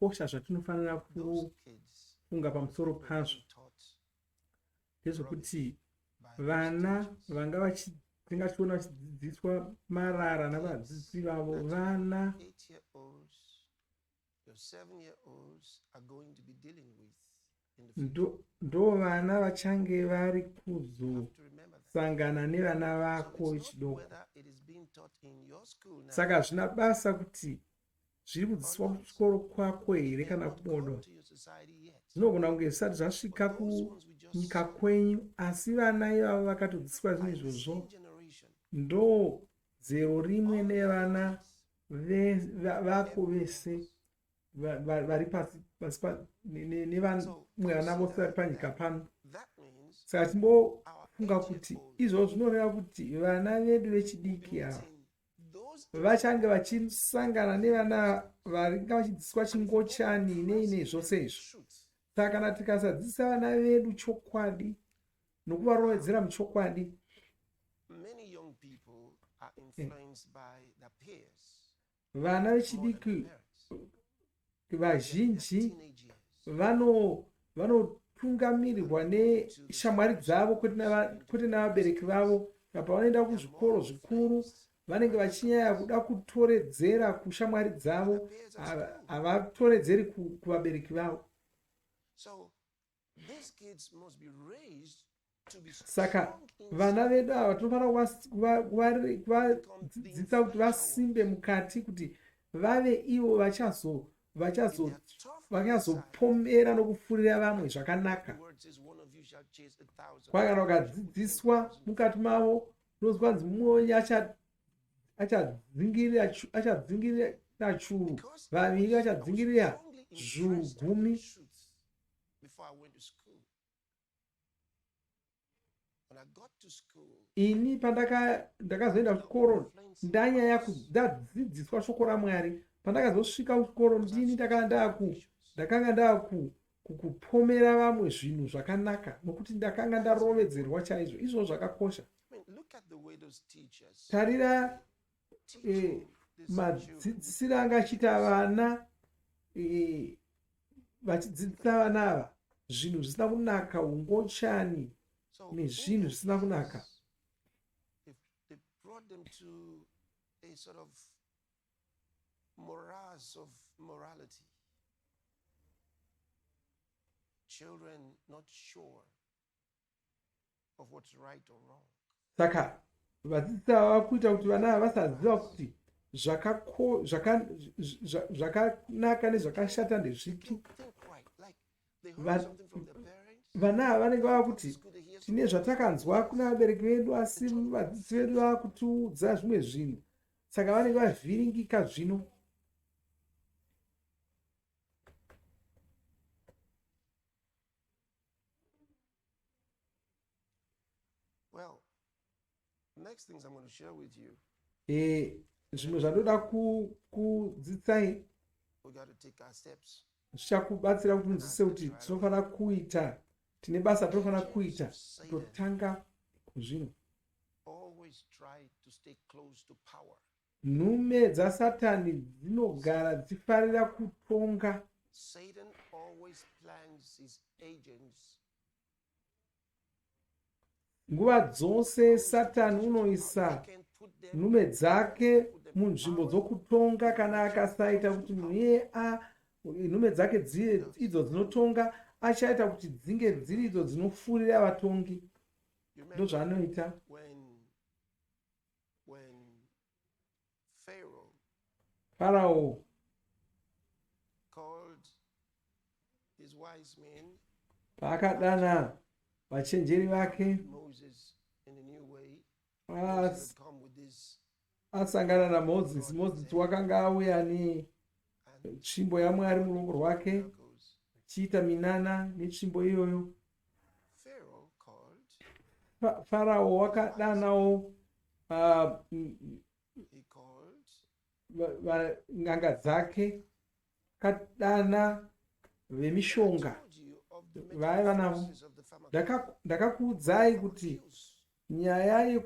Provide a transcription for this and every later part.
zvakakosha zvatinofanira kufunga pamusoro pazvo ndezvokuti vana vanga vachiona vachidzidziswa marara navadzidzisi vavo, vana ndo vana vachange vari kuzosangana nevana vako vechidoko. Saka zvina basa kuti zviri kudzidziswa kuchikoro kwako here kana kubodo. Zvinogona kunge zvisati zvasvika kunyika kwenyu, asi vana ivavo vakatodzidziswa zvinhu izvozvo. Ndo zero rimwe nevana vako vese vari pasi nevamwe vana vose vari panyika pano. Saka timbofunga kuti izvozvo zvinoreva kuti vana vedu vechidiki ava vachange vachisangana nevana varinga vachidzidziswa chingochani neine zvose izvo. Saka kana tikasadzidzisa vana vedu chokwadi nokuvarowedzera muchokwadi, vana vechidiki vazhinji vanotungamirirwa neshamwari dzavo kwete navabereki vavo. Pavanoenda kuzvikoro zvikuru vanenge vachinyanya kuda kutoredzera kushamwari dzavo, havatoredzeri kuvabereki vavo. Saka vana vedu ava tinofanira kuvadzidzisa kuti vasimbe mukati, kuti vave ivo vachazopomera nokufurira vamwe zvakanaka. Kana ukadzidziswa mukati mavo, unozwanzi mumwe wenyu achadzingirira churu, vaviri vachadzingirira zviuru 10. Ini pandakazoenda kuchikoro ndadzidziswa shoko raMwari. Pandakazosvika kuchikoro ndini ndakanga ndakupomera vamwe zvinhu zvakanaka, nokuti ndakanga ndarovedzerwa chaizvo. Izvo zvakakosha. Tarira madzidzisiro anga achiita vana vachidzidzisa vana ava zvinhu zvisina kunaka, ungochani nezvinhu zvisina kunaka. Saka vadzidzisi vava kuita kuti vana vasaziva kuti zvakanaka nezvakashata ndezvipi. Vana ava vanenge vava kuti tine zvatakanzwa kuna vabereki vedu, asi vadzidzisi vedu vava kutiudza zvimwe zvinhu. Saka vanenge vavhiringika zvino. Zvimwe zvandoda kudzidzisai zvichakubatsira kuti munzwisise kuti tinofanira kuita, tine basa tinofanira kuita kutotanga kuzvino. Nhume dzasatani dzinogara dzichifarira kutonga. Nguva dzose Satani unoisa nhume dzake munzvimbo dzokutonga. Kana akasaita kuti nhume dzake idzo dzinotonga, achaita kuti dzinge dziri idzo dzinofurira vatongi. Ndo zvaanoita. Farao paakadana vachenjeri vake, asangana naMozisi. Mozisi wakanga auya netsvimbo yaMwari muruoko rwake, achiita minana netsvimbo iyoyo. Farao wakadanawo n'anga dzake, akadana vemishonga vaiva navo. Ndakakuudzai kuti nyaya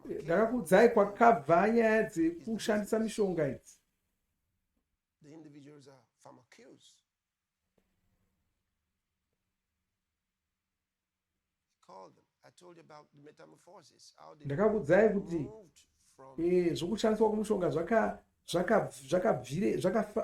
ndakakuudzai kwakabva nyaya dzekushandisa mishonga idzi. individuals are pharmaceutics. Called them. I told you about the metamorphosis. How they ndakakudzai kuti moved from zvokushandiswa kwemushonga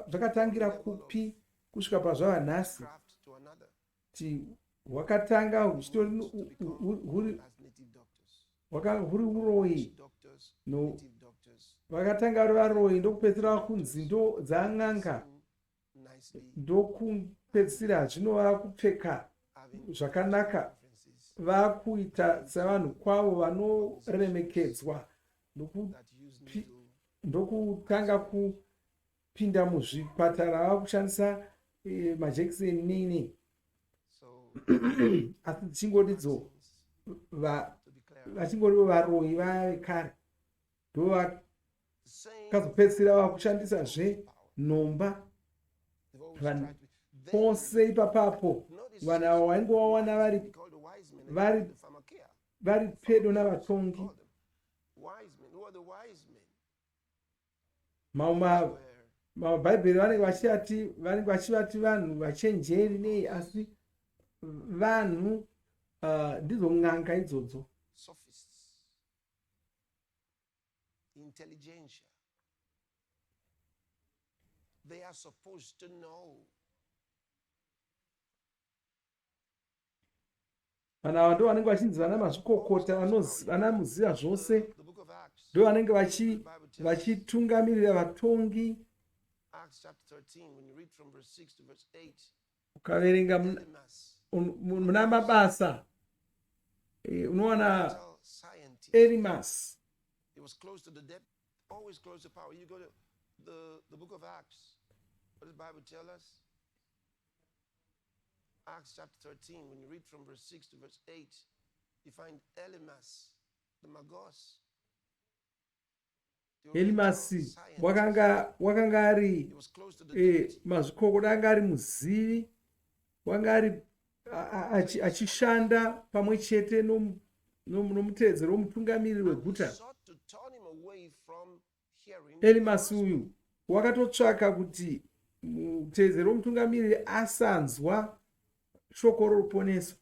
zvakatangira kupi kusvika pazvava nhasi, craft to another. kuti hwakatanga huchitori As native doctors. huri uroyi, Doctors, no, native doctors. vakatanga vari varoyi ndokupedzisira kunzi ndo dzan'anga, Nicely ndokupedzisira zvino vakupfeka having zvakanaka, references vakuita sevanhu kwavo vanoremekedzwa, that use needle. ndokutanga kupinda muzvipatara vakushandisa majekiseni nini. So Asi dzichingoridzo to declare vachingorivo varoyi vekare, ndo the same vakazopedzisira vakushandisazve nhomba. they've always vanhu tried to then pose ipapapo notice vanhu avo waingovaona they called the wise men, they vari- called the pharmakia. vari pedo navatongi. Called them wise men. Who are the wise men? mamwe Were mabhaibheri vanenge vachivati vanhu vachenjeri nei, asi vanhu ndidzo n'anga idzodzo, sophists, intelligentsia. They are supposed to know. vanhu ava ndo vanenge vachinzi vana mazvikokota, vanoziva zvose, The book of Acts, ndo vanenge the Bible tells us, vachitungamirira vatongi. Acts chapter 13, when you read from verse 6 to verse 8, Ukaverenga Elymas, muna mabasa unowana mental scientist, Elimas, he was close to the depth, always close to power. You go to the book of Acts, what does the Bible tell us? Acts chapter 13, when you read from verse 6 to verse 8, you find Elymas, the Magos. the oriental Elimasi scientist. wakanga ari He was close to the depth. mazvikokota, anga ari muzivi, wanga ari achishanda pamwe chete nomutedzero womutungamiriri And he weguta. sought to turn him away from hearing Elimasi the uyu wakatotsvaka kuti mutedzero womutungamiriri asanzwa shoko roruponeso.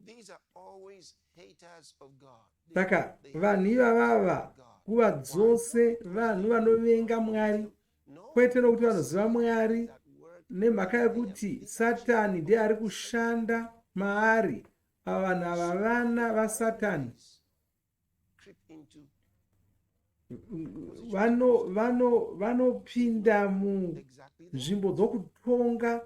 These are always haters of God. Saka They vanhu hate ivavava God. nguva dzose vanhu vanovenga Mwari, No, kwete nokuti vanoziva Mwari, that word nemhaka yekuti Satani ndiye ari kushanda maari. Ava vanhu ava vana vaSatani, creep into vanopinda exactly that. munzvimbo dzokutonga,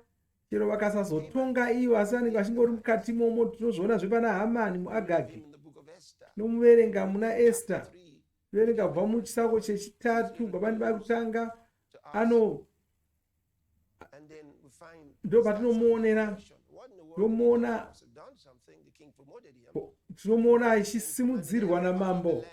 chero vakasazotonga ivo asi vanenge vachingori mukati momo. Tinozviona zvepana Hamani muAgagi, Him in the book of Esther, nomuverenga muna Esther, 3, verenga kubva muchisako chechitatu kubva pane vakutanga, to us. And then we find ndo patinomuonera, what in the world tomuona must have done something. The king promoted him. tinomuona achisimudzirwa namambo. Land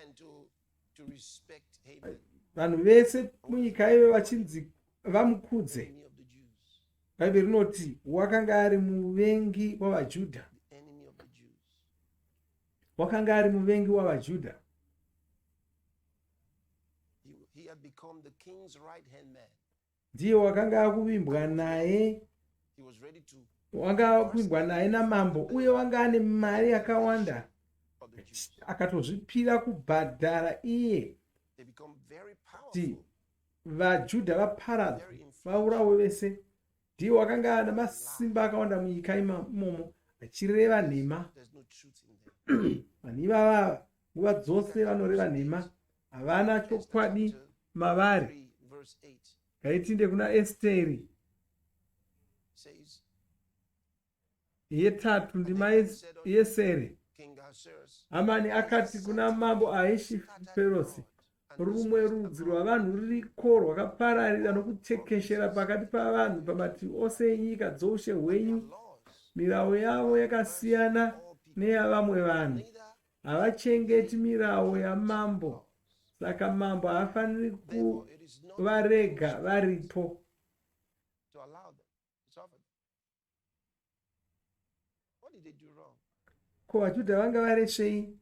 to respect Haman, Vanhu vese munyika ive vachinzi vamukudze. enemy of the Jews. Bhaibheri rinoti wakanga ari muvengi wavaJudha, The enemy of the Jews. wakanga ari muvengi wavaJudha. He had become the king's right hand man. Ndiye wakanga akuvimbwa naye, He was ready to wanga akuvimbwa naye namambo, uye wanga ane mari yakawanda, of the Jews. akatozvipira kubhadhara iye They become very kuti powerful, vaJudha vaparadzwe, very influential. vaurawe vese. Ndiye wakanga ane masimba akawanda munyika imomo, achireva nhema. There's no truth in them. Vanhu ivava nguva dzose vanoreva nhema, havana chokwadi mavari. 3 verse 8 Ngaitinde kuna Esteri says, yetatu ndima yesere. King Ahasuerus, Hamani akati kuna mambo Ahishiferosi, rumwe rudzi rwavanhu ruriko rwakapararira nokutekeshera pakati pavanhu pamativi ose enyika dzoushe hwenyu. laws, Mirau yavo yakasiyana all people, neyavamwe vanhu, neither havachengeti mirau yamambo. Saka mambo haafaniri therefore it is not kuvarega varipo. to allow them. It's offered. What did they do wrong? Ko vaJudha vanga varesvei?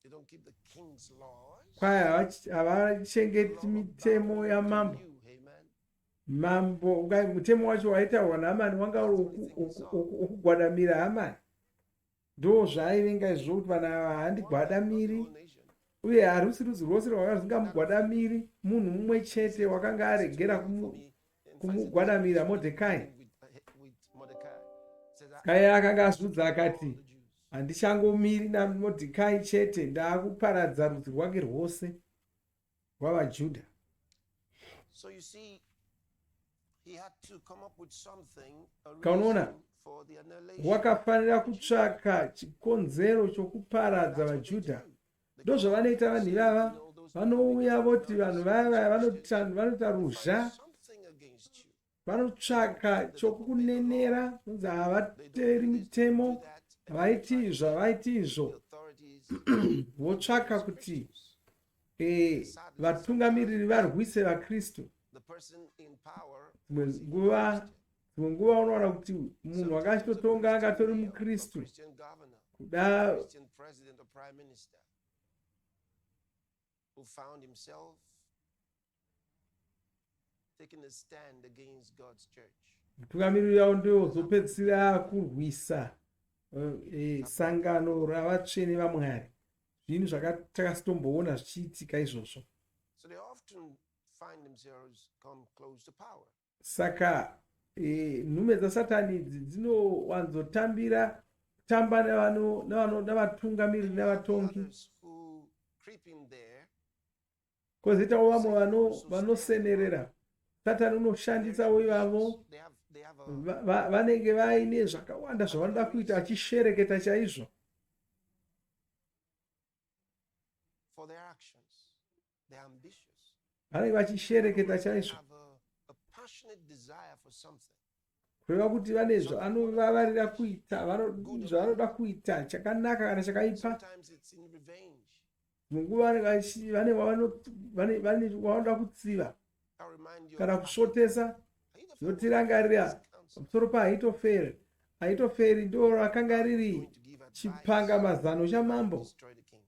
They don't keep the king's laws. kwai havachengeti mitemo yamambo. You, amen. Mambo mutemo wacho waitaurwa naHamani wanga uri wokugwadamira Hamani. Ndo zvaivenga izvo kuti vanhu ava handigwadamiri, Whole nation. uye harusi rudzi rwose rwanga rusingamugwadamiri. Munhu mumwe chete wakanga aregera For me, in kumugwadamira Modhekai. with Mordecai. Says, Kai akanga azvidza akati, the Jews. handichangomiri naModhekai chete, ndaakuparadza rudzi rwake rwose rwavaJudha. So you see, he had to come up with something, a Kaunona, reason for the annihilation. wakafanira kutsvaka chikonzero chokuparadza vaJudha. Ndo zvavanoita vanhu ivava. Vanouya voti vanhu vaya vanoita ruzha, Something against you. vanotsvaka chokunenera, kunzi havateri mitemo, That havaiti izvo, havaiti izvo. the authorities Votsvaka kuti vatungamiriri varwise vaKristu. the person in power Dzimwe nguva unoona kuti munhu akachitotonga akatori muKristu, Christian governor, kuda Christian president or prime minister who found himself taking a stand against God's church. mutungamiriri wavo ndozopedzisira kurwisa sangano ravatsvene vaMwari. Zvinhu takasitomboona zvichiitika izvozvo. So they often find themselves come close to power. Saka nhume dzasatani idzi dzinowanzotambira kutamba navatungamiriri navatongi. Others who creep in there Kwozoitawo vamwe vanosenerera. Satani unoshandisawo ivavo, they have a vanenge vaine zvakawanda zvavanoda kuita, vachishereketa chaizvo for their actions. They're ambitious. vanenge vachishereketa chaizvo, Have a passionate desire for something. kureva kuti vane zvavanovavarira kuita, zvavanoda kuita chakanaka kana chakaipa. Sometimes it's in revenge. Munguva vane wanoda kutsiva I remind you kana of kusvotesa. Zvotirangarira pamusoro paAitoferi. Aitoferi ndo rakanga riri chipangamazano chamambo. destroy the king.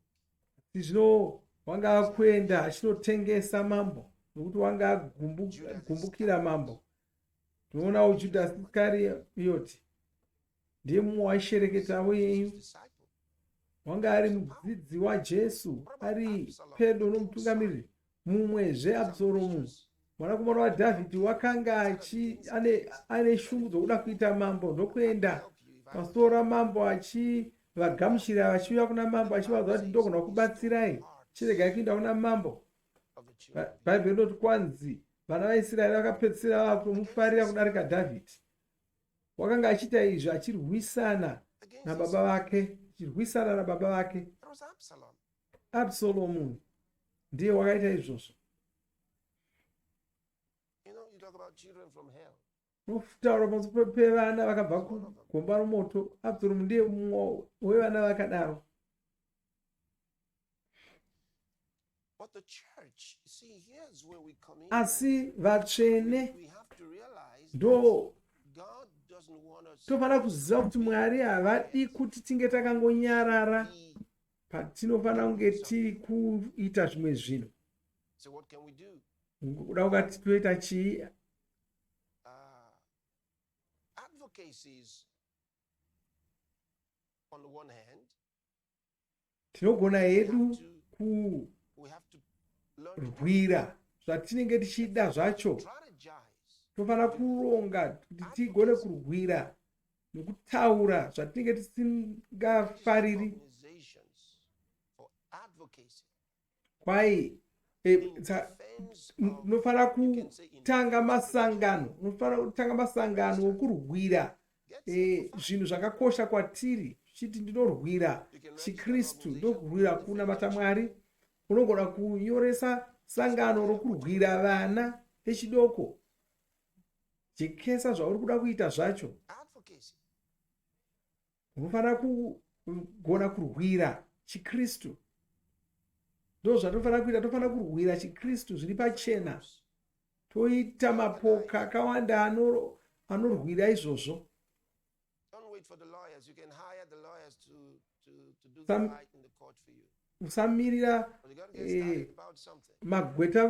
Zvino wanga akwenda achinotengesa mambo nokuti wanga agumbukira mambo. Tinoona Judas Iskariyoti ndiye mumwe waishereketawo yeyu, Disciple. wanga ari mudzidzi waJesu, ari pedo nomutungamiriri. Mumwezve Absalomu mwanakomana waDhavhidhi wakanga ane shungu dzokuda kuita mambo, ndokuenda pasoro ramambo achivagamuchira, vachiuya kuna mambo achivazva kuti ndogona kubatsirai, chiregai kuenda kuna mambo. Of the children. Bhaibheri rinoti kwanzi vana vaIsraeri vakapedzisira vakutomufarira kudarika Dhavhidhi. Wakanga achiita izvi achirwisana nababa vake, achirwisana nababa vake. It was Absalom. Absalomu ndiye wakaita izvozvo. You know, you talk about children from hell. Unotaura pamusoro pevana vakabva kugomba romoto. Absalomu ndiye mumwe wevana vakadaro. But the church, you see, here's where we come in. Asi vatsvene We have to realize ndo God doesn't want us tofanira kuziva kuti Mwari havadi kuti tinge takangonyarara, to be. patinofanira kunge tiri kuita zvimwe zvinhu. So what can we do? Kuda kukati toita chii? Advocacies on the one hand, Tinogona we hedu have to learn to kurwira zvatinenge tichida zvacho. strategize. Tofanira kuronga kuti tigone kurwira nekutaura zvatinenge tisingafariri. Organizations for advocacy. Kwai unofanira kutanga masangano okurwira zvinhu zvakakosha kwatiri, chiti ndinorwira chiKristu, ndokurwira kunamata Mwari. Unogona kunyoresa sangano rokurwira vana vechidoko, jekesa zvauri kuda kuita zvacho. Advocacy. Unofanira kugona kurwira chiKristu. Ndo zvatofanira kuita, tofanira kurwira chiKristu zviri pachena. Toita mapoka akawanda anorwira izvozvo. Don't wait for the lawyers. You can hire the lawyers to do the Some- fight in the court for you. usamirira But you got to get started about something. magweta You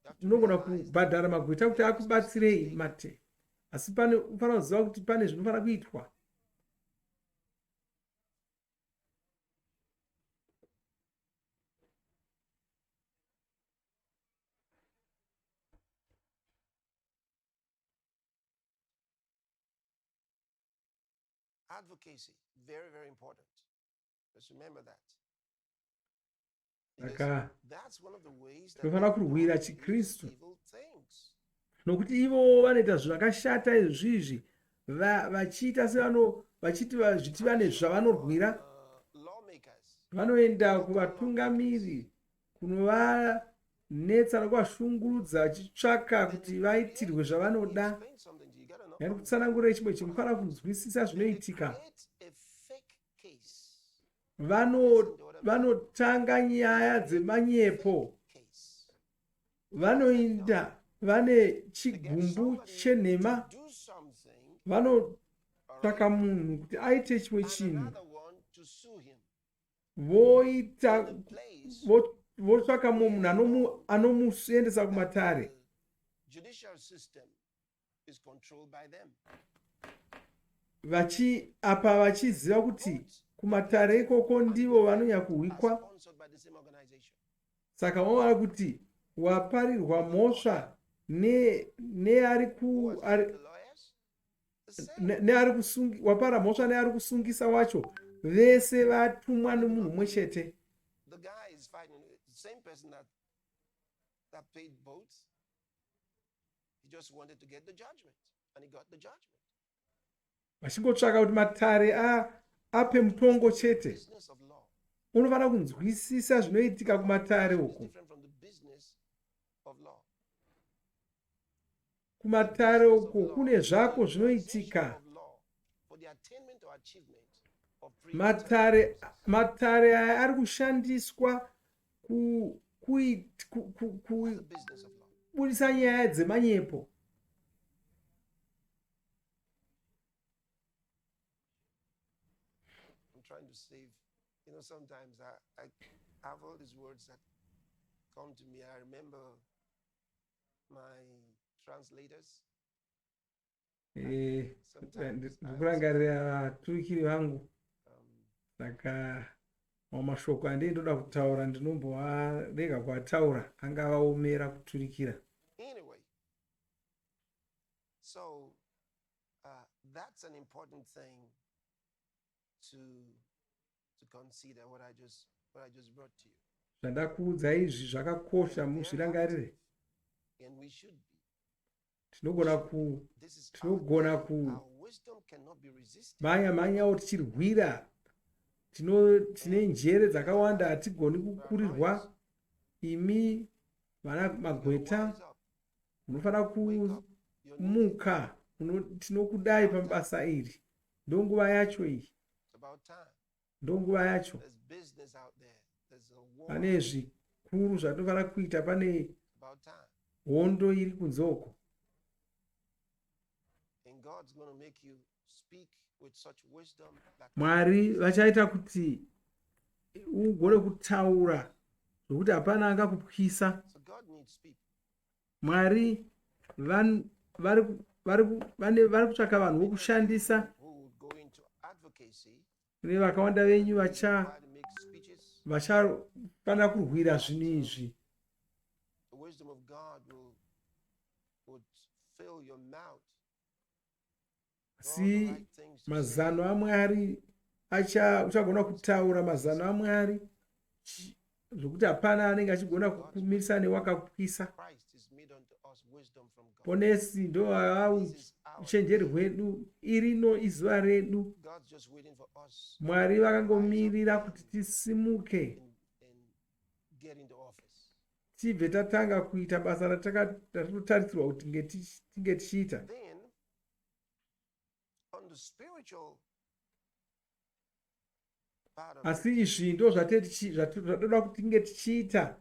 have to unogona realize kubhadhara magweta kuti akubatsirei mate, asi ufanira kuziva kuti pane zvinofanira kuitwa. advocacy, very, very important. Just remember that. Saka That's one of the ways that tinofanira people kurwira use chiKristu, evil things. nokuti ivo vanoita zvakashata izvizvi vachiita vachiti zviti vane zvavanorwira. Lawmakers, Vanoenda kuvatungamiri kunovanetsa nokuvashungurudza vachitsvaka kuti vaitirwe zvavanoda. explain something to you. You gotta know. Yani kutsanangurira chimwe chinofanira kunzwisisa They zvinoitika. create a fake case. Vanotanga nyaya dzemanyepo, Case. vanoinda vane They get chigumbu somebody chenhema, to do something, vanotsvaka munhu kuti aite chimwe and chinhu, another one to sue him. voita The place votsvaka munhu anomuendesa kumatare. the judicial system is controlled by them. Apa vachiziva kuti kumatare ikoko ndivo vanonyanya Are kuhwikwa. sponsored by the same organization. Saka vaona kuti waparirwa mhosva neari Who was the lawyers? The same. wapara mhosva neari kusungisa wacho, vese vatumwa nemunhu mumwe chete. The guy is fighting the same person that paid both. He just wanted to get the judgment, and he got the judgment. Vachingotsvaka kuti matare ape mutongo chete. Business of law Unofanira kunzwisisa zvinoitika kumatare is uku. different from the business of law. Kumatare uku kune zvako The zvinoitika. organization of law for the attainment or achievement of predetermined Matare aya ari kushandiswa What's the business of law? kubudisa nyaya dzemanyepo. I'm trying to save. Sometimes I have all these words that come to me. I remember my translators. Ndikurangarira vaturikiri vangu, saka mashoko andindoda kutaura ndinombovarega kuvataura, angavaomera kuturikira. Anyway, so that's an important thing to consider what I just brought to you. Zvandakuudza izvi zvakakosha muzvirangarire. And we should be. This is Tinogona our wisdom cannot be resisted. kumhanya tichirwira. Tine njere dzakawanda hatigoni kukurirwa. Imi vana magweta Rise up. munofanira kumuka. Tinokudai pabasa iri. Ndonguva yacho iyi. It's about time. Ndonguva yacho. There's business out there. There's a war. Pane zvikuru zvatofanira kuita, pane About time. hondo iri kunzoko. And God's going to make you speak with such wisdom that Mwari vachaita kuti ugone kutaura zvokuti hapana angakupwisa. so God needs people. Mwari vari kutsvaka vanhu vokushandisa. Who will go into advocacy, Kune vakawanda venyu try to make speeches. vachafanira kurwira zvinhu izvi. The wisdom of God would fill your mouth. Si mazano aMwari uchagona kutaura mazano aMwari zvokuti hapana anenge achigona kukumirisa newakakupwisa. Christ is made unto us wisdom from God. Ponesi ndo uchenjeri hwedu, irino izuva redu. God's just waiting for us Mwari vakangomirira kuti tisimuke and get into office. tibve tatanga kuita basa ratinotarisirwa kuti tinge tichiita. Then, on the spiritual part of Asi it, izvi ndo zvatoda kuti tinge tichiita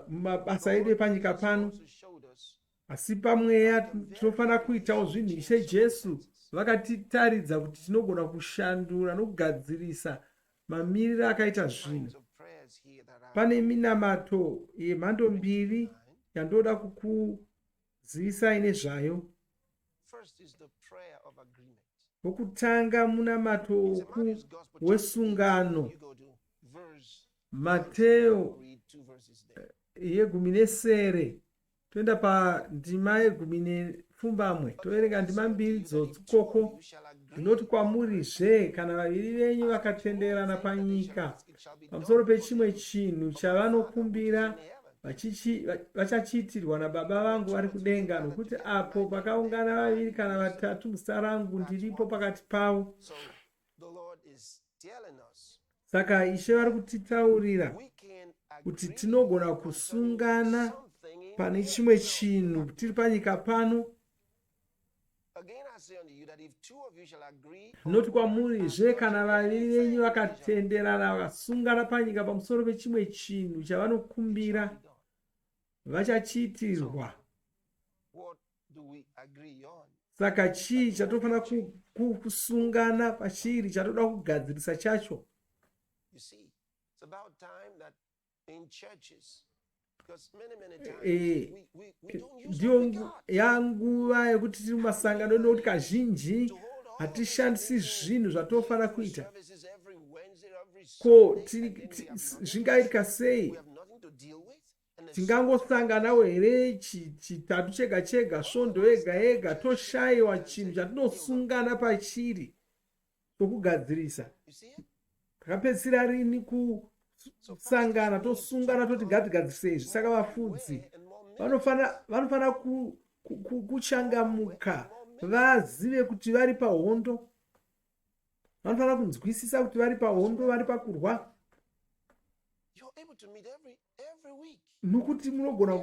mumabasa edu epanyika Jesus pano. also showed us Asi pamweya tinofanira kuitawo zvinhu. Ishe Jesu vakatitaridza kuti tinogona kushandura nokugadzirisa mamiriro akaita zvino. kinds of prayers here that are Pane minamato yemhando mbiri yandoda kukuzivisai nezvayo. first is the prayer of agreement. Wokutanga munamato It's a Matthew's gospel wesungano. you go to verse Mateo read 2 verses there. ye 10 toenda pandima ye 10 toverenga ndima mbiri dzodzikoko. You shall agree Ndinoti kwamurizve kana vaviri venyu vakatenderana panyika pamusoro pechimwe chinhu chavanokumbira vachachiitirwa naBaba vangu vari kudenga, nokuti apo pakaungana vaviri kana vatatu muzita rangu ndiripo pakati pavo. So the Lord is telling us Saka Ishe vari kutitaurira we can kuti agree tinogona kusungana something in pane heaven. chimwe chinhu tiri panyika pano. Again I say unto you that if two of you shall agree Noti kwamurizve kana vaviri venyu vakatenderana vakasungana panyika pamusoro pechimwe chinhu chavanokumbira vachachiitirwa. what do we agree on? Saka chii chatofanira kusungana pachiri chatoda kugadzirisa chacho? You see, it's about time that in churches, because many times we don't use Ndiyo what we got yanguva yekuti tiri mumasangano nekuti kazhinji to hold all hatishandisi zvinhu zvatofanira kuita. services every Wednesday, every Ko Sunday, and then we have nothing, zvingaitika sei? we have nothing to deal with. And the Tingangosanganawo here chitatu chega chega, svondo yega yega, toshayiwa chinhu chatinosungana pachiri tokugadzirisa. you see it? Takapedzisira rini kusangana tosungana toti ngatigadzirisa izvi? Saka vafudzi And more vanofanira kuchangamuka, vazive kuti vari pahondo. Vanofanira kunzwisisa kuti vari pahondo, vari pakurwa, you're able to meet every week. nokuti munogona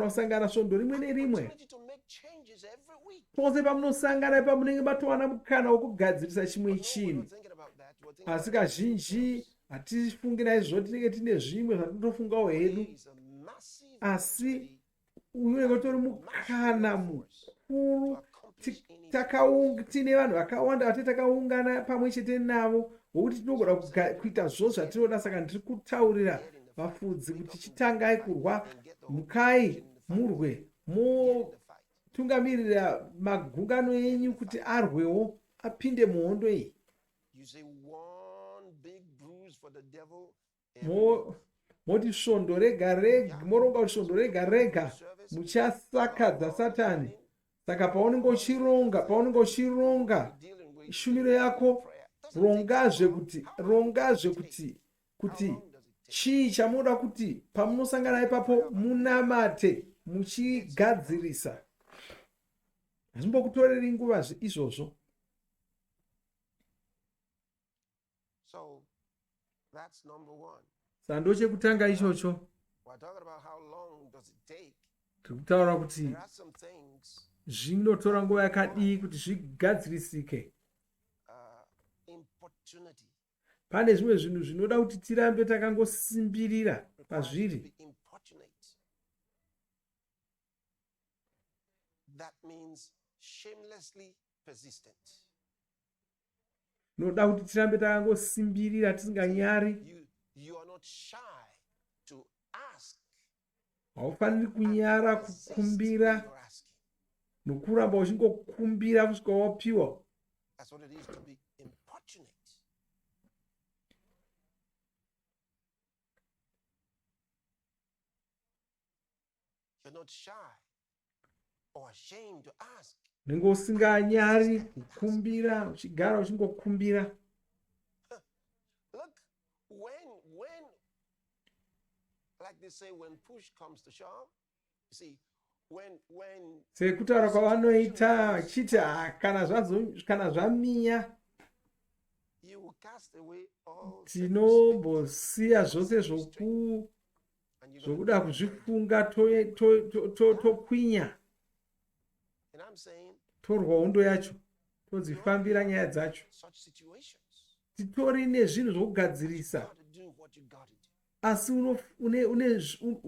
kusangana svondo rimwe nerimwe. Opportunity to make changes every week. Pose pamunosangana ipa munenge matowana mukana wokugadzirisa chimwe We're chinhu. not thinking about that. We're thinking Asi about kazhinji hatifungi naizvo, tinenge tine zvimwe zvatinotofungawo hedu. there is a massive Asi opportunity unenge utori mukana to mukuru. accomplish anything. Tine vanhu vakawanda vati takaungana pamwe chete navo, wokuti tinogona kuita zvo zvatinoda. Saka ndiri kutaurira vafudzi kuti chitangai kurwa, mukai murwe, motungamirira magungano enyu kuti arwewo, apinde muhondo iyi. You say one big bruise for the devil. Moti svondo rega rega, moronga kuti svondo rega rega muchasakadza Satani. Saka paunenge uchironga Dealing with shumiro yako, rongazve kuti chii chamunoda kuti pamunosangana ipapo munamate muchigadzirisa. Hazvimbokutoreri nguva izvozvo. so that's number one. Saka ndochekutanga ichocho. We're talking about how long does it take. Tiri kutaura kuti There are some things zvinotora nguva yakadii kuti zvigadzirisike. importunity Pane zvimwe zvinhu zvinoda kuti tirambe takangosimbirira requires to pazviri. be importunate. That means shamelessly persistent. Noda kuti tirambe takangosimbirira tisinganyari. You are not shy to ask. Haufaniri kunyara Persist in kukumbira your asking. nokuramba uchingokumbira kusvika wapiwa. That's what it is to be importunate. You're not shy or ashamed to ask. Unenge usinganyari kukumbira, uchigara uchingokumbira. Look, when, like they say, when push comes to shove, you see, when Sekutaura kwavanoita achiti kana zvaminya you will cast away all tinombosiya zvose and you're gonna zvokuda kuzvifunga tokwinya, and I'm saying torwa hondo yacho, todzifambira nyaya dzacho. such situations. Titori nezvinhu zvokugadzirisa, How to do what you got to do. asi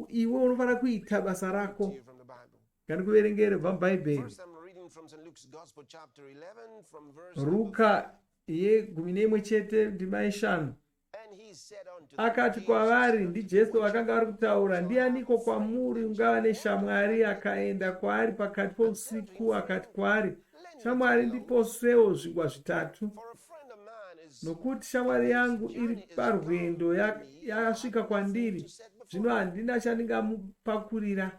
iwe unofanira kuita basa rako. To you from the Bible. Ngandikuverengere kubva mubhaibheri. First, I'm reading from St. Luke's Gospel, chapter 11, from verse Ruka ye 11 chete ndima 5 akati kwavari, ndiJesu akanga ari kutaura, ndianiko kwamuri ungava neshamwari? Akaenda kwaari pakati pousiku akati kwaari, shamwari, ndiposewo zvingwa 3, nokuti shamwari yangu iri parwendo yakasvika kwandiri, zvino handina chandingamupakurira.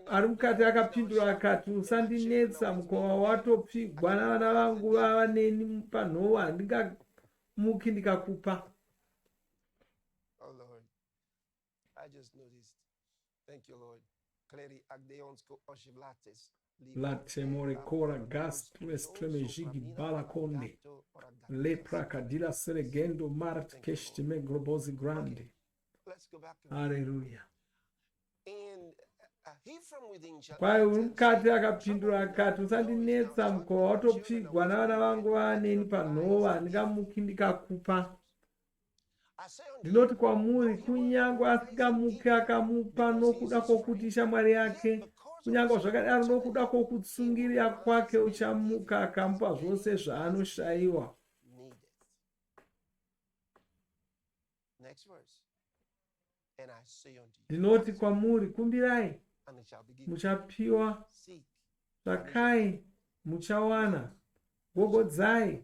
Ari mukati akapindura akati, usandinetsa, mukova watopfigwa navana vangu vava neni panhoo, handingamuki ndikakupa. Oh Lord, I just noticed. Thank you, Lord. Clearly, Agdeonsko Oshivlates. Latemore cora gastro estremejigi balaconde. Lepra cadila seregendo mart kestime globosi grande. Let's go back. Hallelujah. And he from within shall Kwaye answer uri and mukati say, akapindura akati, usandinetsa, mukova watopfigwa navana vangu vava neni panhoo, handingamuki ndikakupa. I say unto you, Ndinoti kwamuri, kunyange asingamuki akamupa nokuda kwokuti shamwari yake, kunyange zvakadaro nokuda kwokutsungirira kwake, uchamuka akamupa zvose zvaanoshayiwa. needeth. Next verse. And I say unto you, Ndinoti kwamuri, kumbirai, and it shall be given. muchapiwa; Seek, tsvakai, muchawana; gogodzai,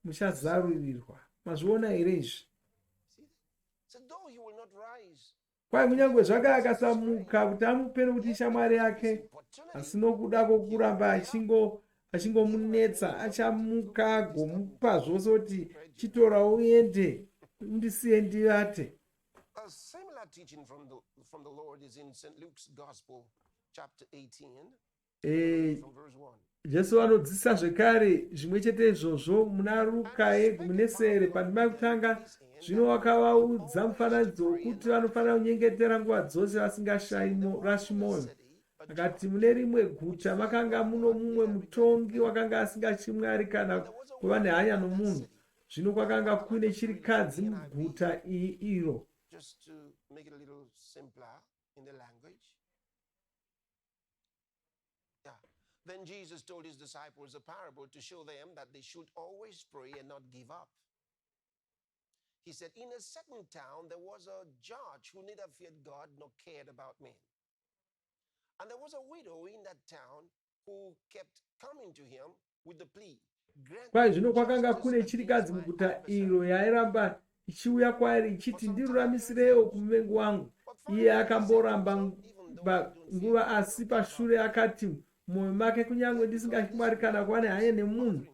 muchazarurirwa. Mazviona here izvi? see that? So though he will not rise, Kwaye kunyange zvake akasamuka kuti amupe nokuti shamwari yake, asi nokuda kwokuramba achingomunetsa, achamuka agomupa zvose kuti chitora uende, undisiye ndivate. a similar teaching from the Lord is in St. Luke's Gospel, chapter 18, from verse 1. Jesu anodzidzisa zvekare zvimwe chete izvozvo muna Luka 10:7 pandima yekutanga. Zvino wakavaudza mufananidzo wokuti vanofanira kunyengetera nguva dzose vasingashayi mwoyo. Akati mune rimwe guta makanga muno mumwe mutongi wakanga asingachimwari kana kuva nehanya nomunhu. Zvino kwakanga kune chirikadzi muguta iro. Just to make it a little simpler in the language. Yeah. Then Jesus told his disciples a parable to show them that they should always pray and not give up. He said, in a certain town, there was a judge who neither feared God nor cared about men. And there was a widow in that town who kept coming to him with the plea, grant Kwaye me zvino kwakanga justice kune against chirikadzi my muguta adversary. iro yairamba ichiuya kwaari ichiti, ndiruramisirewo kumuvengi wangu. Iye akamboramba nguva, asi pashure akati mumwoyo make, kunyange ndisingachimwari kana kuva nehanya nemunhu,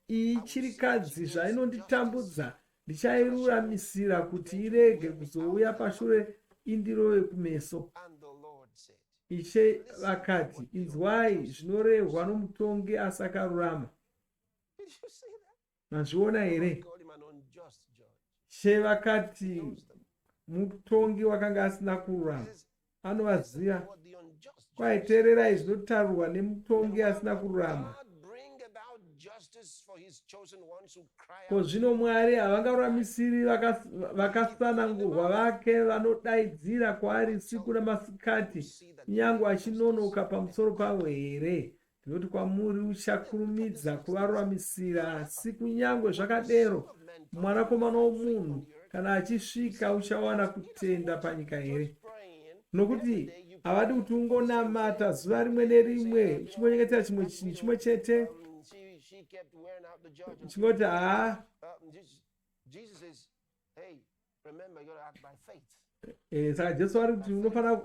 iyi chirikadzi zvainonditambudza ndichairuramisira kuti irege kuzouya pashure indirove kumeso. And the Lord said, Ishe vakati, inzwai zvinorehwa nomutongi asi akarurama. did you see that? Mazviona here? God called him an unjust judge. She vakati mutongi wakanga asina kururama. Anovaziva. What the unjust Kwaiteererai zvinotaurwa nemutongi asina kururama. God bring about justice for his chosen ones who cry Ko out. zvino Mwari havangaruramisiri vakasanangurwa vake vanodaidzira kwaari usiku namasikati, kunyange achinonoka pamusoro pavo here? Ndinoti kwamuri, uchakurumidza kuvaruramisira, asi kunyange zvakadero mwanakomana womunhu kana achisvika uchawana kutenda panyika here? Nokuti havadi kuti ungonamata zuva rimwe nerimwe uchingonyengetera chimwe chinhu chimwe chete, She kept wearing out the judge. chingoti Jesus says, hey, remember, you got to act by faith. saka Jesu ari kuti unofanira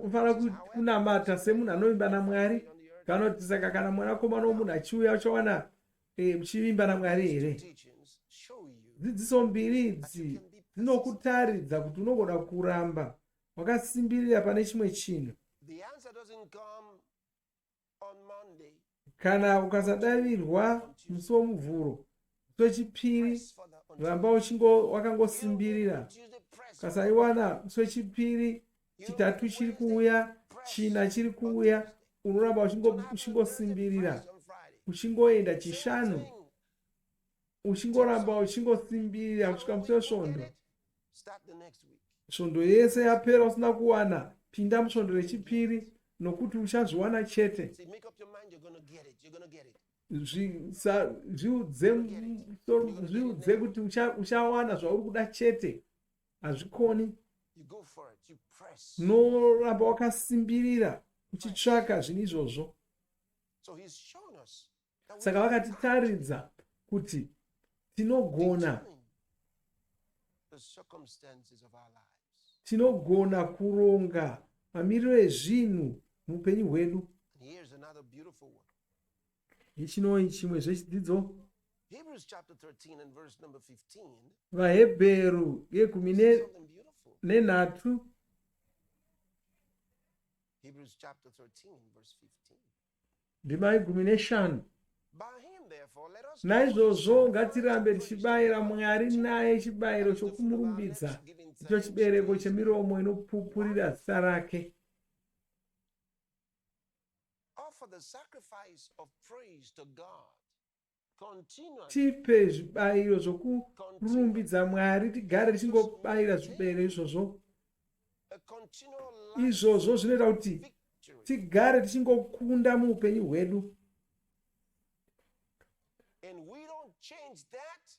kunamata semunhu anovimba naMwari. Kana kuti saka kana mwanakomana womunhu achiuya uchawana muchivimba naMwari here? Teachings show you Dzidziso mbiri idzi dzinokutaridza kuti unogona kuramba wakasimbirira pane chimwe chinhu. the answer doesn't come on Monday. Kana ukasadavirwa musi womuvhuro, musi wechipiri Press further on ramba wakangosimbirira. Tuesday. Press Ukasaiwana musi wechipiri, chitatu chiri kuuya, china chiri kuuya, unoramba uchingosimbirira. on Friday. Uchingoenda chishanu, uchingoramba uchingosimbirira kusvika musi wesvondo. Start the next week. Svondo yese yapera usina kuwana, pinda musvondo rechipiri, nokuti uchazviwana chete. See, make up your mind, you're going to get it. You're going to get it. zviudze kuti uchawana zvauri kuda chete. Hazvikoni. You go for it. You press. Unoramba wakasimbirira uchitsvaka zvinhu izvozvo. So he's shown us that we Saka vakatitaridza kuti tinogona determine the circumstances of our lives. tinogona kuronga mamiriro ezvinhu muupenyu hwedu. And here's another beautiful one. Ichinoi chimwe zvechidzidzo. Hebrews chapter 13 and verse number 15. VaHebheru yegumi Something beautiful. nenhatu. Hebrews chapter 13 verse 15. Ndima yegumi neshanu. By him therefore let us Naizvozvo ngatirambe tichibayira Mwari naye chibayiro chokumurumbidza, icho chibereko chemiromo inopupurira zita rake. offer the sacrifice of praise to God continually. Tipe zvibayiro zvokurumbidza Mwari, tigare tichingobayira zvibayiro izvozvo. A continual life Izvozvo zvinoita kuti victory. tigare tichingokunda muupenyu hwedu. And we don't change that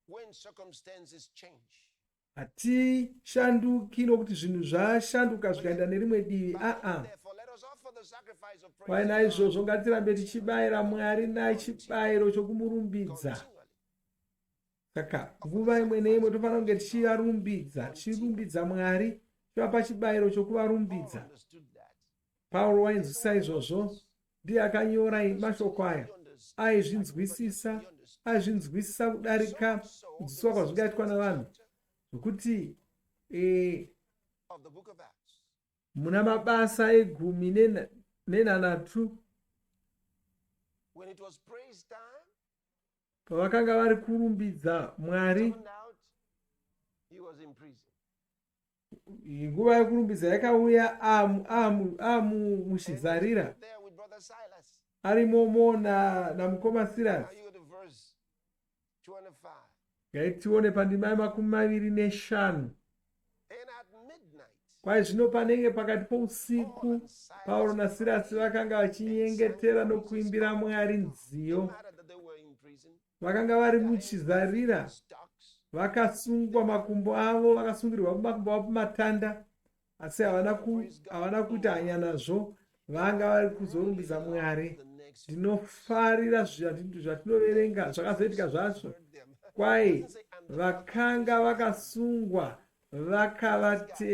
when circumstances change. Hatishanduki nokuti zvinhu zvashanduka zvikaenda nerimwe divi. Therefore, let us offer the sacrifice of praise Kwai to God naizvozvo ngatirambe tichibayira Mwari naye chibayiro chokumurumbidza. continually. Saka nguva imwe neimwe tofanira kunge tichirumbidza Mwari, tivapa chibayiro Paul chokuvarumbidza. understood that. Pauro wainzwisisa izvozvo, ndiye akanyora mashoko aya. Aizvinzwisisa kudarika kudzidziswa kwazvingaitwa navanhu, zvokuti Of the book of Acts. muna mabasa egumi nenhanhatu, When it was praise time, pavakanga vari kurumbidza Mwari, turned out he was in prison. nguva yekurumbidza yakauya muchizarira, There with brother Silas. arimomo namukoma Now Sirasi. you go to verse 25. Ngaitione pandima ye25. And at midnight, Kwai zvino panenge pakati pousiku, Pauro naSirasi vakanga vachinyengetera nokuimbira Mwari no nziyo. matter that they were in prison, Vakanga vari muchizarira, stocks, vakasungwa makumbo avo, vakasungirirwa makumbo avo pamatanda, asi havana kuita hanya nazvo, vanga vari kuzorumbidza Mwari. the next Ndinofarira zvatinoverenga zvakazoitika zvacho. heard them. Kwai vakanga vakasungwa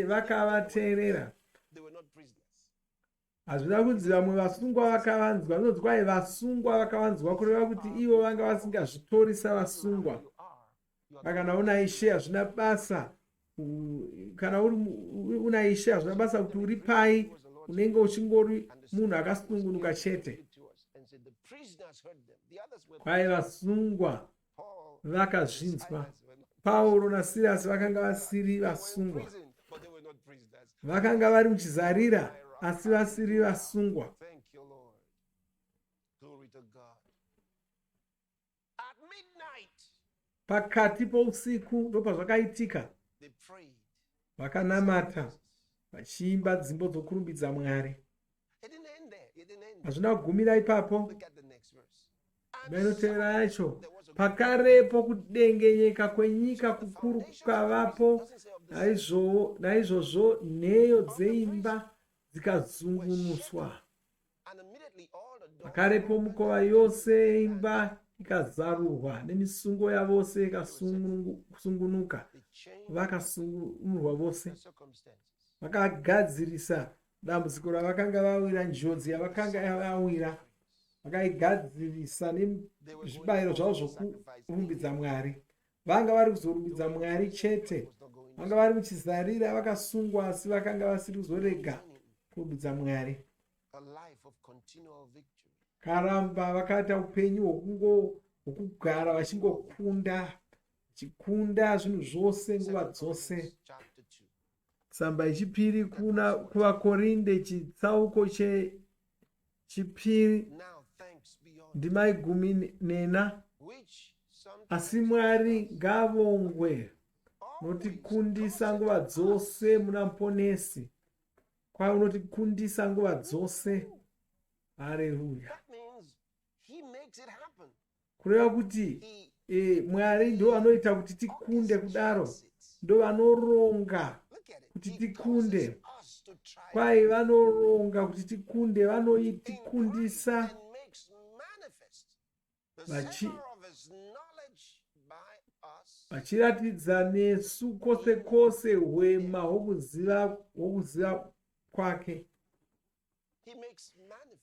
vakavateerera. They were not prisoners. Hazvina kunzi vamwe vasungwa vakavanzwa, zvinonzi kwai vasungwa vakavanzwa, kureva kuti ivo vanga vasingazvitori savasungwa. You are Kana una Ishe hazvina basa, kana una Ishe hazvina basa kuti uri pai, unenge uchingori munhu akasungunuka chete. to us and said the prisoners heard them. The others were Kwai vasungwa Paul, vakazvinzwa. Silas were not Pauro naSirasi vakanga vasiri in vasungwa, prison, but they were not prisoners. vakanga vari muchizarira asi vasiri vasungwa. Thank you, Lord. Glory to God. At midnight, Pakati pousiku ndopazvakaitika, they prayed. vakanamata vachiimba dzimbo dzokurumbidza Mwari. It didn't end there. It didn't end there. Hazvina kugumira ipapo. Look at the next verse. And Mainotevera yacho, there was a pakarepo kudengenyeka kwenyika kukuru kukavapo, naizvozvo nheyo dzeimba dzikazungunuswa. and immediately all the doors Pakarepo mukova yose yeimba ikazarurwa, nemisungo yavose ikasungunuka, they changed vakasungunurwa vose. the circumstances. Vakagadzirisa dambudziko ravakanga vawira, njodzi yavakanga yavawira, vakaigadzirisa nezvibayiro zvavo zvokurumbidza Mwari. Vanga vari kuzorumbidza Mwari chete, vanga vari muchizarira vakasungwa, asi vakanga vasiri kuzorega kurumbidza Mwari. A life of continual victory. Karamba vakaita upenyu hwokugara vachingokunda, chikunda zvinhu zvose nguva dzose. Chapter 2. Tsamba yechipiri kuvakorinde chitsauko chechipiri, Now thanks be unto ndima yegumi, which sometimes asi Mwari ngavongwe notikundisa nguva dzose muna muponesi. Kwai unotikundisa nguva dzose. Haleluya. that means he makes it happen. kureva kuti He Mwari ndo vanoita kuti tikunde kudaro, orchestrates it. ndo vanoronga Look at it. kuti He tikunde. causes us to triumph Kwai vanoronga kuti tikunde, in vanoitikundisa Christ and makes manifest the Vachi- savor of his knowledge by us. vachiratidza nesu kwose kwose hwema hwokuziva kwake. He makes manifest.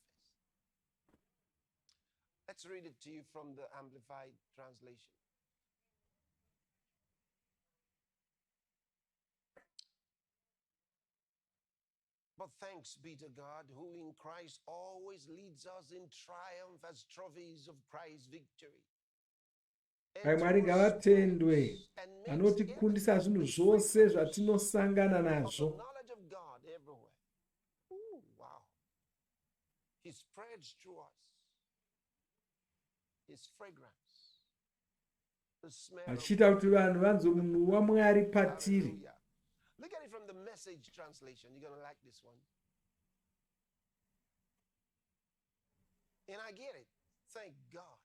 Let's read it to you from the Amplified Translation. But thanks be to God, who in Christ always leads us in triumph as trophies of Christ's victory. Ai Mwari ngavatendwe, And makes anotikundisa evident zvinhu the zvose fruit zvatinosangana of the nazvo. knowledge of God everywhere. Ooh, wow. He spreads through us his fragrance, the smell of Achiita kuti vanhu vanzwe munhu waMwari patiri. Hallelujah. Look at it from the Message translation. You're going to like this one. And I get it. Thank God.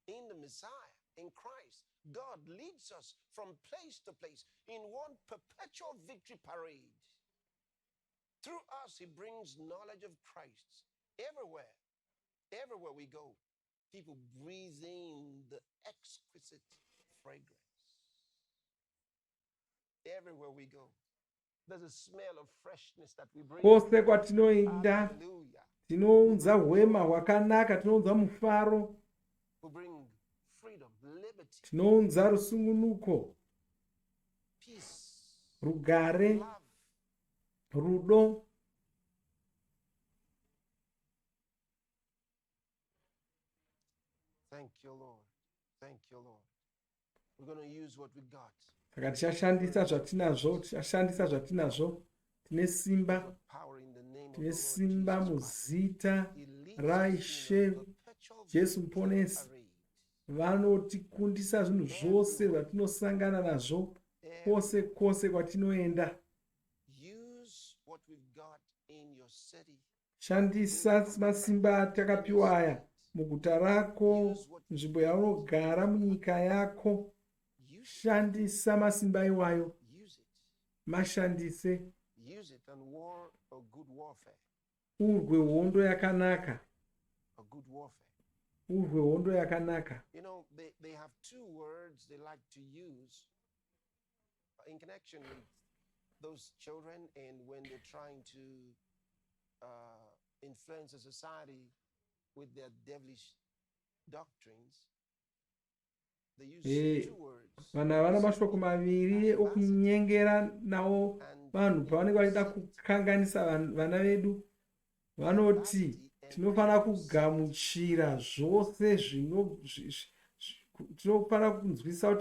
In the Messiah, in Christ, God leads us from place to place in one perpetual victory parade. Through us, he brings knowledge of Christ everywhere. Everywhere we go, people breathe in the exquisite fragrance. Everywhere we go, there's a smell of freshness that we bring. Kwose kwatinoenda, Hallelujah. tinounza hwema hwakanaka, tinounza mufaro, We bring freedom, liberty, tinounza rusungunuko, peace, rugare, love. rudo. Thank you, Lord. Thank you, Lord. We're going to use what we got. Saka tichashandisa zvatinazvo, tine simba, Power in the name of the tine Lord simba Jesus Christ. muzita He leads raIshe us in a perpetual Jesu victory muponesi. parade. Vanotikundisa zvinhu zvose zvatinosangana nazvo, kwose kwose kwatinoenda. Use what we've got in your city. Shandisa masimba atakapiwa aya muguta rako, nzvimbo yaunogara, munyika yako. Use Shandisa masimba iwayo, it. Use it. mashandise. Use it and war a good warfare. Urwe hondo yakanaka, A good warfare. urwe hondo yakanaka. You know, they have two words they like to use in connection with those children and when they're trying to influence a society with their devilish doctrines. They use two words. Vanhu havana mashoko maviri okunyengera nawo vanhu pavanenge vachida kukanganisa vana vedu. Vanoti tinofanira kugamuchira zvose tinofanira kunzwisa kuti tinofanira kunzwisa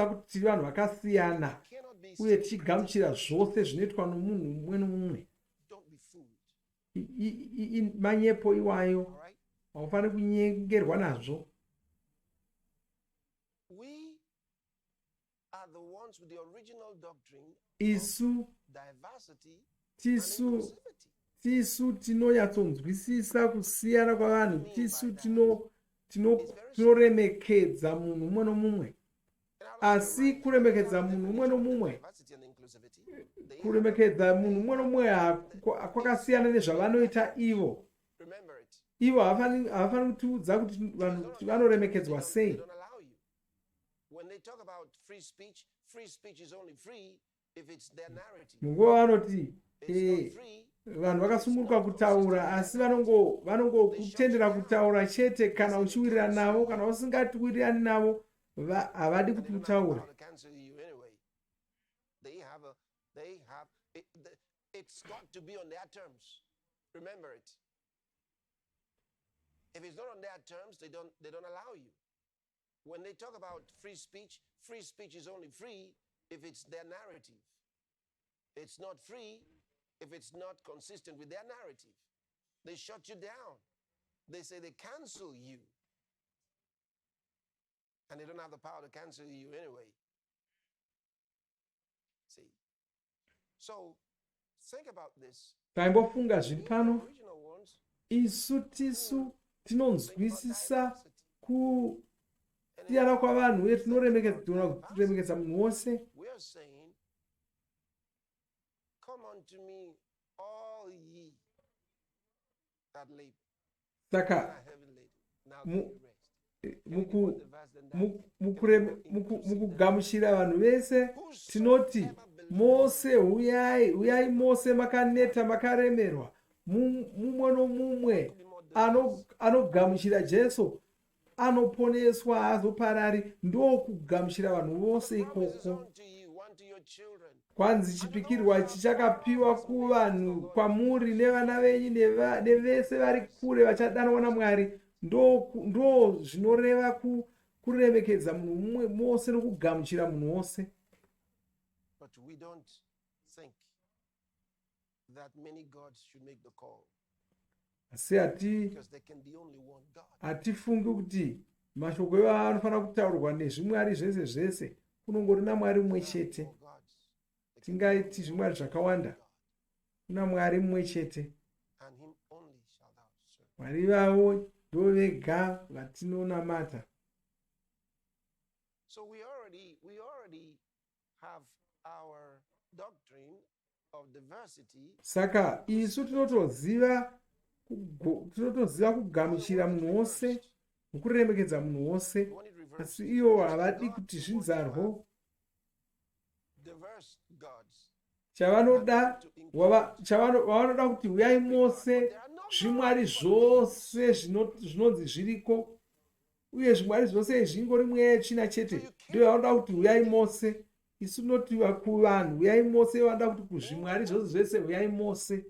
kuti tiri vanhu vakasiyana Cannot be uye tichigamuchira zvose zvinoitwa nomunhu mumwe nomumwe. don't be fooled. Manyepo All iwayo, right? haufaniri kunyengerwa nazvo. We are the ones with the original doctrine of Isu diversity and tisu inclusivity. tinonyatsonzwisisa kusiyana kwavanhu. Tisu tinoremekedza munhu mumwe nomumwe. And I'll Asi write kuremekedza down the munhu mumwe definition of nomumwe, diversity and inclusivity. They kuremekedza munhu mumwe nomumwe kwakasiyana nezvavanoita ivo. remember it. Ivo havafani kutiudza kuti vanhu vanoremekedzwa They sei. don't allow you. When they talk about free speech is only free if it's their narrative. Munguva vanoti It's not free. vanhu vakasungunuka kutaura, asi vanongokutendera kutaura chete kana uchiwirirana navo. Kana usingati wirirani navo, havadi And kuti they don't have the utaure. power to cancel you anyway. It's got to be on their terms. Remember it. If it's not on their terms, they don't allow you. When they talk about free speech is only free if it's their narrative. It's not free if it's not consistent with their narrative. They shut you down. They say they cancel you. And they don't have the power to cancel you anyway. See? So, think about this. Taimbofunga zviri The pano, original ones, isu tisu tinonzwisisa kusiyana kwavanhu uye tinoremekedza munhu wose. We are saying, come unto me, all ye that labor and Saka are heavy laden, and I'll give you rest. mukugamuchira vanhu vese tinoti mose uyai mose makaneta makaremerwa. Mumwe nomumwe anogamuchira Jesu anoponeswa, hazoparari. Ndokugamuchira vanhu vose ikoko. Kwanzi chipikirwa chichakapiwa kuvanhu, kwamuri nevana venyu nevese vari kure vachadanwa naMwari. Ndo zvinoreva kuremekedza munhu mumwe mose nokugamuchira munhu wose. But we don't think that many gods should make the call, Asi because there can be only one God. hatifungi kuti mashoko iwaya anofanira kutaurwa nezvimwari zvese zvese. Kunongori naMwari mumwe chete. More gods. Tingaiti zvimwari zvakawanda. Kuna Mwari mumwe chete. And him only shall thou serve. Mwari vavo ndovega vatinonamata. So we already have our doctrine of diversity. Saka isu tinotoziva kugamuchira munhu wose nokuremekedza munhu wose. Want it reversed? Asi ivo havadi kuti zvinzarwo. Diverse gods. Chavanoda kuti uyai mose zvimwari zvose zvinonzi zviriko, uye zvimwari zvose zvingori mweya china chete. Ndiyo vanoda kuti uyai mose. Isu tinoti kuvanhu uyai mose, vanoda kuti kuzvimwari zvose zvese uyai mose.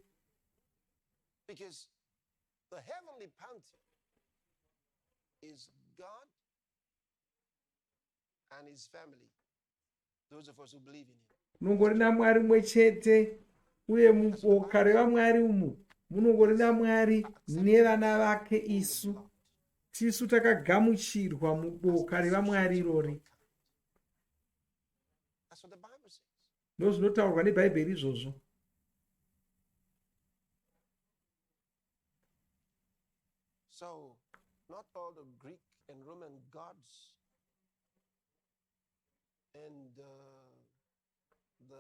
Because the heavenly pantheon is God and his family, those of us who believe in him. Munongori naMwari mumwe chete, uye muboka revaMwari umu munongori naMwari nevana vake. Tisu takagamuchirwa muboka revaMwari irori. That's what the Bible says. Ndozvinotaurwa neBhaibheri izvozvo. So, not all the Greek and Roman gods and the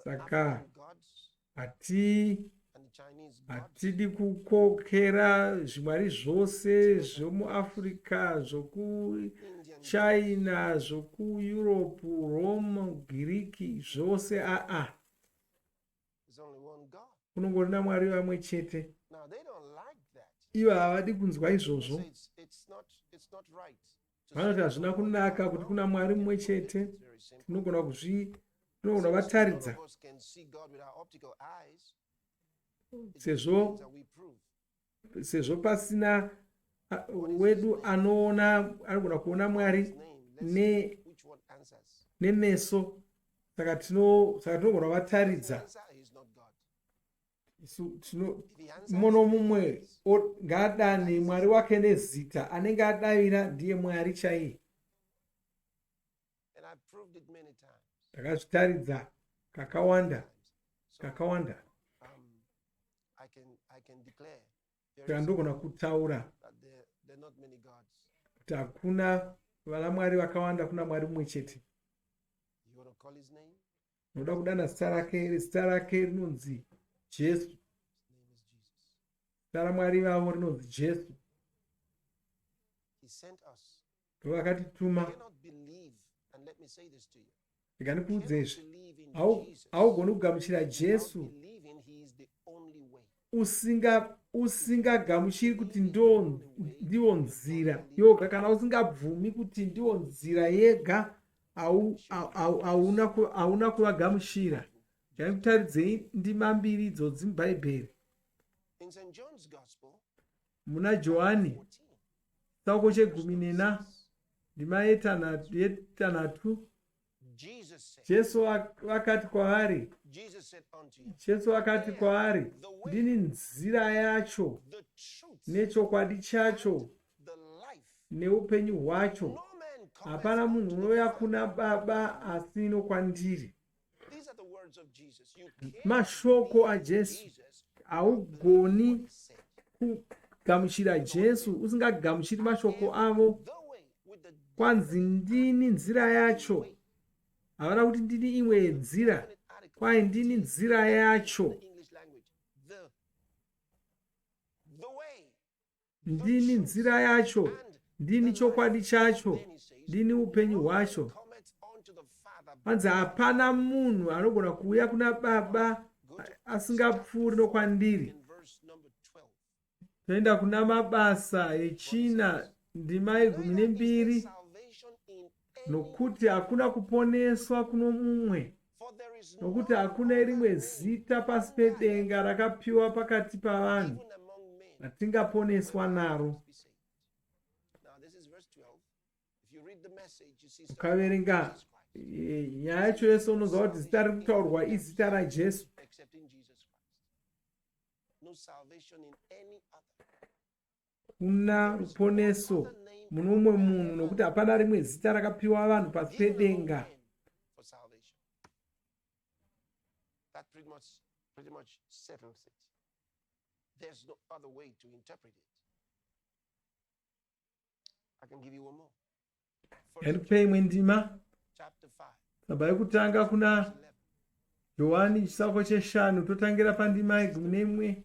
Saka. African gods and the Chinese gods Hatidi kukokera zvimwari zvose zvomuAfrica, zvokuChina, zvokuEurope, Rome, Giriki, zvose. There's only one God. Kunongori naMwari vamwe chete. Now they don't like that. Ivo havadi kunzwa izvozvo. Say it's not right. to Vanoti say hazvina there's only kunaka one kuti God. kuna Mwari mumwe It's chete. very simple. Tinogona Since vataridza. none of us can see God with our optical eyes, it just Sezvo means that we prove pasina wedu anogona kuona Mwari his name. Let's see which one answers. nemeso. Saka tinogona vataridza. Answer, he's not God. If he answers, Mumwe nomumwe ngaadane Mwari wake nezita. Anenge adavira ndiye Mwari chaiye. and I proved it many times. Takazvitaridza kakawanda. So, I can declare there Saka is ndogona kutaura that there are not many gods. kuti hakuna vana Mwari vakawanda, kuna Mwari mumwe chete. You want to call his name? Noda kudana zita rake rinonzi Jesu. His name is Jesus. Zita raMwari vavo rinonzi Jesu. He sent us. Ndovakatituma. You cannot believe, and let me say this to you. Rega You cannot ndikuudzezve, believe in Jesus haugoni kugamuchira without Jesu believing he is the only way. usingagamuchiri kuti ndiwo nzira yoga, kana usingabvumi kuti ndiwo nzira yega, hauna kuvagamuchira. Ndikutaridzei ndima mbiri idzodzi muBhaibheri. In St. John's Gospel, Muna Johani chitsauko 14 ndima yetanhatu, Jesu akati kwaari, Jesu akati kwaari, ndini nzira yacho nechokwadi chacho neupenyu hwacho. Hapana munhu unouya kuna Baba asi nokwandiri. Mashoko aJesu. Haugoni usingagamuchira Jesu, usingagamuchiri mashoko avo, the way with the kwanzi ndini nzira yacho. Havana kuti ndini imwe yenzira, definite article. kwai ndini nzira yacho. The English language. The way. Ndini nzira yacho, ndini chokwadi chacho, ndini upenyu hwacho. Comments on to the Father. Kwanzi hapana munhu anogona kuuya kuna Baba asingapfuuri nokwandiri. In verse number 12. Toenda kuna mabasa echina ndima ye12. Salvation in Nokuti hakuna kuponeswa kuno mumwe, for there is nokuti hakuna rimwe zita pasi pedenga rakapiwa pakati pavanhu even among men ratingaponeswa naro. be saved. Now this is verse 12. If you read the message, you see Ukaverenga nyaya yacho yese unonzwa kuti zita riri kutaurwa izita raJesu. except in Jesus Christ. No salvation in any other. Kuna ruponeso muno mumwe munhu, nokuti hapana rimwe zita rakapiwa vanhu pasi Even among pedenga. men for salvation. That pretty much settles it. There's no other way to interpret it. I can give you one more. Ndikupe imwe ndima, Chapter 5. tsamba yekutanga kuna 11. Yohani chitsauko che5, totangira pandima ye11.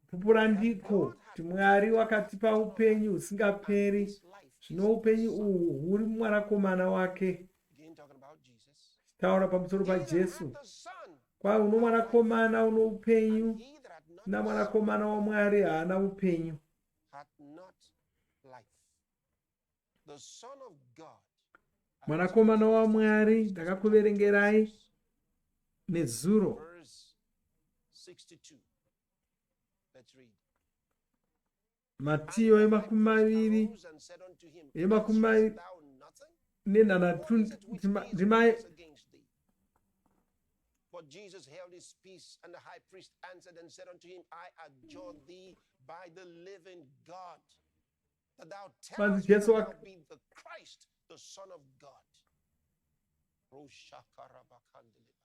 Pupura ndiko kuti Mwari wakatipa upenyu husingaperi, This life. zvino upenyu uhu huri mumwanakomana wake. Again talking about Jesus. Taura pamusoro He that paJesu. hath the Son, Kwa uno mwanakomana uno upenyu, he that hath not na the Son mwanakomana waMwari haana upenyu. hath not life. The Son of God. Mwanakomana waMwari ndakakuverengerai nezuro. Verse 62. Let's read. Matiyo yemakumi maviri Arose and said unto him, yemakumi maviri Answerest thou nothing? nenhanhatu What is it which ndima is against thee? But Jesus held his peace, and the high priest answered and said unto him, I adjure thee by the living God, that thou tell us Jesu whether thou be the Christ, the Son of God.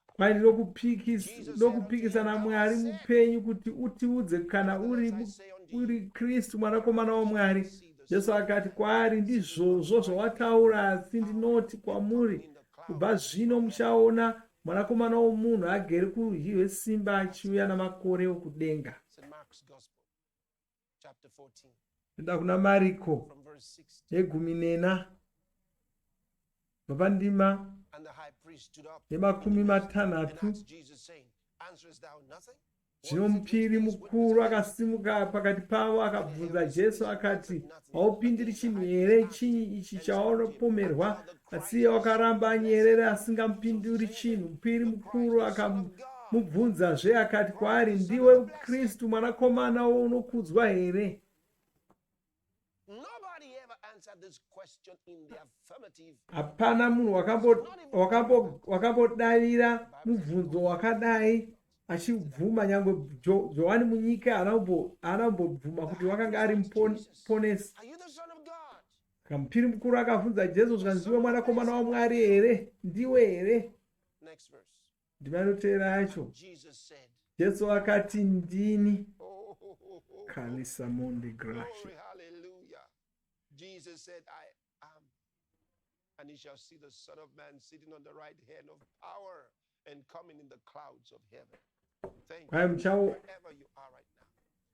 kwai ndinokupikisana Mwari mupenyu kuti utiudze kana uri Kristu mwanakomana waMwari. Jesu akati kwaari, ndizvozvo zvawataura, asi ndinoti kwamuri, kubva zvino muchaona mwanakomana womunhu agere kurudyi rwesimba achiuya namakore okudenga. St. Mark's Gospel, chapter 14, Enda kuna Mariko from verse 16. ye14 mapandima And the high priest stood up yemakumi and matanhatu. asked Jesus, saying, Answerest thou nothing? Zvino mupiri mukuru akasimuka pakati pavo akabvunza Jesu akati, haupindiri chinhu here? Chinyi ichi chaonopomerwa? Asi iye wakaramba anyerere asingamupinduri chinhu. Mupiri mukuru akamubvunzazve akati kwaari, ndiwe Kristu mwanakomana wounokudzwa here? Nobody ever answered this question in the affirmative. Hapana munhu wakambodavira mubvunzo wakadai achibvuma. Nyangwe Johani munyika haana kumbobvuma kuti wakanga ari muponesi. Are you the Son of God? Kamupiri mukuru akabvunza Jesu kuti ndiwe mwanakomana waMwari here? Ndiwe here? Next verse. Ndima inoteera yacho, Jesus said, Jesu akati, ndini. oh, Kanisa Monde glory, Gracia. hallelujah. Jesus said, I am. And he shall see the Son of Man sitting on the right hand of power and coming in the clouds of heaven. Thank Kwai you. Wherever you are right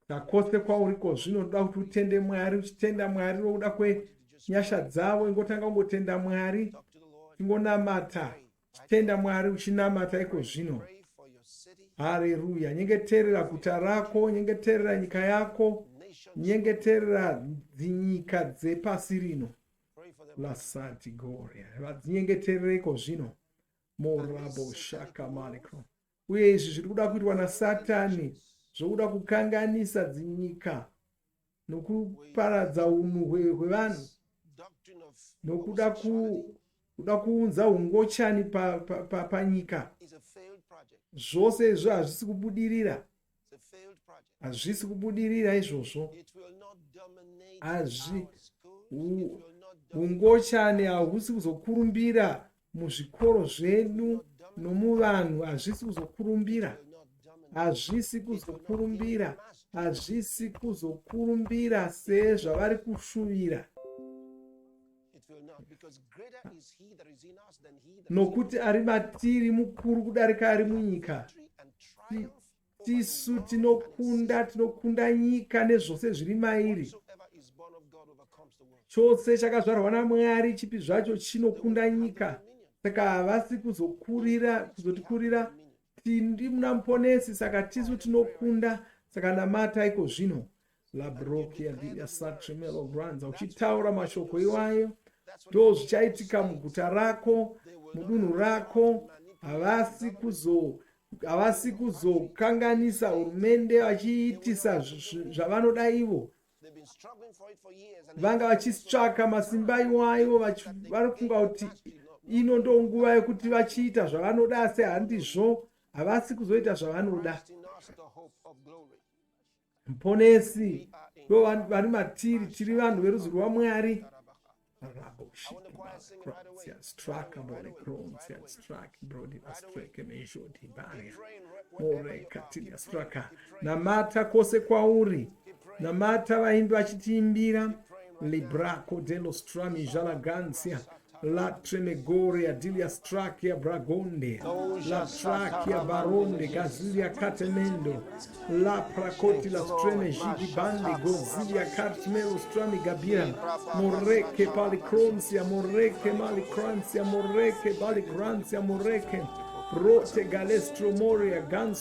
now. kwose kwauriko zvino unoda kuti utende Mwari. Uchitenda Mwari nokuda kwenyasha dzavo, ingotanga kungotenda Mwari, Talk to the Lord. ingonamata. Uchitenda Mwari uchinamata iko zvino. Pray for your city, Haleluya. Nyengeterera guta rako, nyengeterera nyika yako, nations. nyengeterera dzinyika dzepasi rino. Pray for them. Lasati Gloria. Vadzinyengeterere iko zvino. Morabo shaka maliko. Uye izvi zviri kuda kuitwa naSatani, zvokuda kukanganisa dzinyika nokuparadza unhu hwevanhu, Doctrine of nokuda kuunza ungochani panyika. is a failed project. Zvose izvo hazvisi kubudirira. It's a failed project. Hazvisi kubudirira izvozvo. It will not dominate Hazvi- our schools. It will not Ungochani hahusi kuzokurumbira muzvikoro zvedu nomuvanhu, hazvisi kuzokurumbira. will not dominate hazvisi kuzokurumbira, hazvisi kuzokurumbira sezvavari kushuvira, nokuti ari matiri mukuru kudarika ari munyika. Tisu tinokunda nyika nezvose zviri mairi. Chose chakazvarwa naMwari chipi zvacho chinokunda nyika. Saka havasi kuzotikurira tindi muna muponesi, saka tisu tinokunda. Saka namata iko zvino labrokia ndiyasatremelo granza, uchitaura mashoko iwayo ndo zvichaitika muguta rako, mudunhu rako. Havasi kuzokanganisa hurumende vachiitisa zvavanoda ivo. Vanga vachitsvaka masimba iwayo, vari kunga kuti ino ndo nguva yekuti vachiita zvavanoda, asi handizvo. Havasi kuzoita zvavanoda. Muponesi ndo vari matiri, tiri vanhu verudzi rwaMwari. Namata kwose kwauri, namata vaimbi vachitiimbira. Libraco dello strami jalagansia, la tremegoria dilia strakia bragonde, la trakia baronde gazilia catemendo, la pracoti la streme gidibande gozilia cartmelo strami gabian, morreke palicronsia, morreke malicransia, morreke baligransia, morreke rote galestro moria gans